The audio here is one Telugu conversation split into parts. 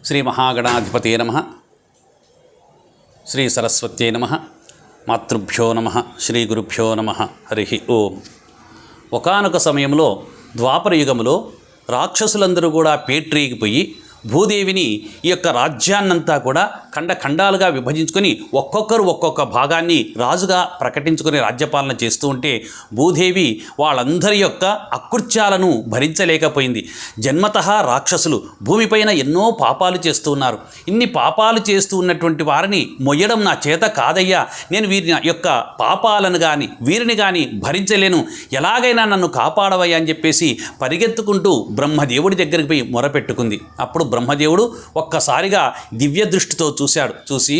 శ్రీ మహాగణాధిపతే నమః. శ్రీ సరస్వత్యై నమః. మాతృభ్యో నమః. శ్రీ గురుభ్యో నమః. హరి ఓం. ఒకానొక సమయంలో ద్వాపర యుగములో రాక్షసులందరూ కూడా పేట్రేగిపోయి భూదేవిని ఈ యొక్క రాజ్యాన్నంతా కూడా ఖండాలుగా విభజించుకొని ఒక్కొక్కరు ఒక్కొక్క భాగాన్ని రాజుగా ప్రకటించుకుని రాజ్యపాలన చేస్తూ ఉంటే భూదేవి వాళ్ళందరి యొక్క అకృత్యాలను భరించలేకపోయింది. జన్మతః రాక్షసులు భూమిపైన ఎన్నో పాపాలు చేస్తూ ఉన్నారు. ఇన్ని పాపాలు చేస్తూ ఉన్నటువంటి వారిని మొయ్యడం నా చేత కాదయ్యా, నేను వీరిని యొక్క పాపాలను కానీ వీరిని కానీ భరించలేను, ఎలాగైనా నన్ను కాపాడవయ్యా అని చెప్పేసి పరిగెత్తుకుంటూ బ్రహ్మదేవుడి దగ్గరికి పోయి మొరపెట్టుకుంది. అప్పుడు బ్రహ్మదేవుడు ఒక్కసారిగా దివ్య దృష్టితో చూసి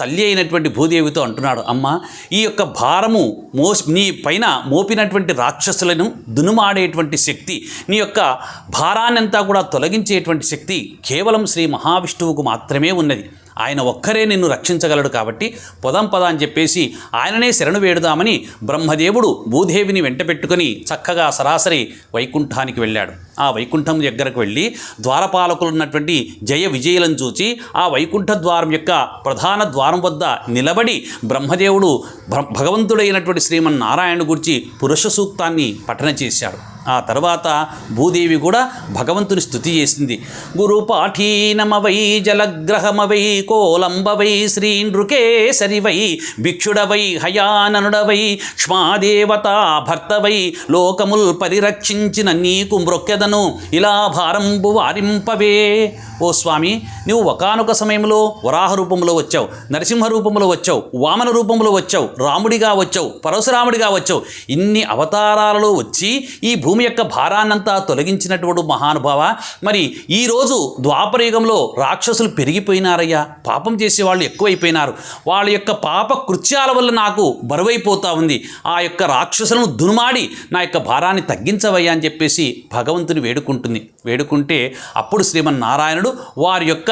తల్లి అయినటువంటి భూదేవితో అంటున్నాడు, అమ్మ, ఈ యొక్క భారము నీ పైన మోపినటువంటి రాక్షసులను దునుమాడేటువంటి శక్తి, నీ యొక్క భారాన్నంతా కూడా తొలగించేటువంటి శక్తి కేవలం శ్రీ మహావిష్ణువుకు మాత్రమే ఉన్నది. ఆయన ఒక్కరే నిన్ను రక్షించగలడు. కాబట్టి పద అని చెప్పేసి ఆయననే శరణు వేడుదామని బ్రహ్మదేవుడు భూదేవిని వెంట పెట్టుకుని చక్కగా సరాసరి వైకుంఠానికి వెళ్ళాడు. ఆ వైకుంఠం దగ్గరకు వెళ్ళి ద్వారపాలకులు ఉన్నటువంటి జయ విజయులను చూచి ఆ వైకుంఠ ద్వారం యొక్క ప్రధాన ద్వారం వద్ద నిలబడి బ్రహ్మదేవుడు భగవంతుడైనటువంటి శ్రీమన్నారాయణ గురించి పురుష సూక్తాన్ని పఠన చేశాడు. ఆ తర్వాత భూదేవి కూడా భగవంతుని స్తుతి చేసింది. గురుపాఠీనమవై జలగ్రహమవై కోలంబవై శ్రీ నృకేసరివై భిక్షుడవై హయాననుడవై క్ష్మాదేవతా భర్తవై లోకముల్ పరిరక్షించిన నీకు మ్రొక్కెదను ఇలా భారంబు వారింపవే. ఓ స్వామి, నువ్వు ఒకానొక సమయంలో వరాహ రూపంలో వచ్చావు, నరసింహ రూపంలో వచ్చావు, వామన రూపంలో వచ్చావు, రాముడిగా వచ్చావు, పరశురాముడిగా వచ్చావు. ఇన్ని అవతారాలలో వచ్చి ఈ భూమి యొక్క భారాన్నంతా తొలగించినటువంటి మహానుభావ, మరి ఈరోజు ద్వాపరయుగంలో రాక్షసులు పెరిగిపోయినారయ్యా, పాపం చేసేవాళ్ళు ఎక్కువైపోయినారు. వాళ్ళ యొక్క పాప కృత్యాల వల్ల నాకు బరువైపోతూ ఉంది. ఆ యొక్క రాక్షసులను దునుమాడి నా యొక్క భారాన్ని తగ్గించవయ్యా అని చెప్పేసి భగవంతుని వేడుకుంటే అప్పుడు శ్రీమన్నారాయణుడు వారి యొక్క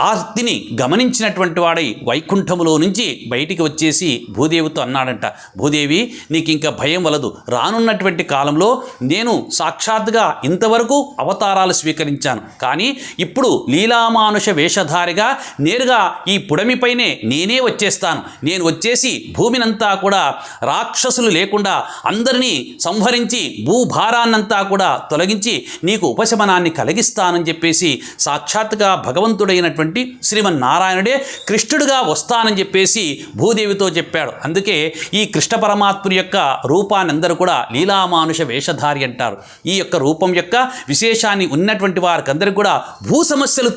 ఆర్తిని గమనించినటువంటి వాడై వైకుంఠములో నుంచి బయటికి వచ్చేసి భూదేవితో అన్నాడంట, భూదేవి, నీకు ఇంకా భయం వలదు. రానున్నటువంటి కాలంలో నేను సాక్షాత్తుగా ఇంతవరకు అవతారాలు స్వీకరించాను, కానీ ఇప్పుడు లీలామానుష వేషధారిగా నేరుగా ఈ పుడమిపైనే నేనే వచ్చేస్తాను. నేను వచ్చేసి భూమినంతా కూడా రాక్షసులు లేకుండా అందరినీ సంహరించి భూభారాన్నంతా కూడా తొలగించి నీకు ఉపశమనాన్ని కలిగిస్తానని చెప్పేసి సాక్షాత్తుగా భగవంతుడైనటువంటి శ్రీమన్నారాయణుడే కృష్ణుడిగా వస్తానని చెప్పేసి భూదేవితో చెప్పాడు. అందుకే ఈ కృష్ణ పరమాత్ముని యొక్క రూపాన్ని అందరూ కూడా లీలామానుష వేషధారి అంటారు. ఈ యొక్క రూపం యొక్క విశేషాన్ని ఉన్నటువంటి వారికి అందరికీ కూడా భూ సమస్యలు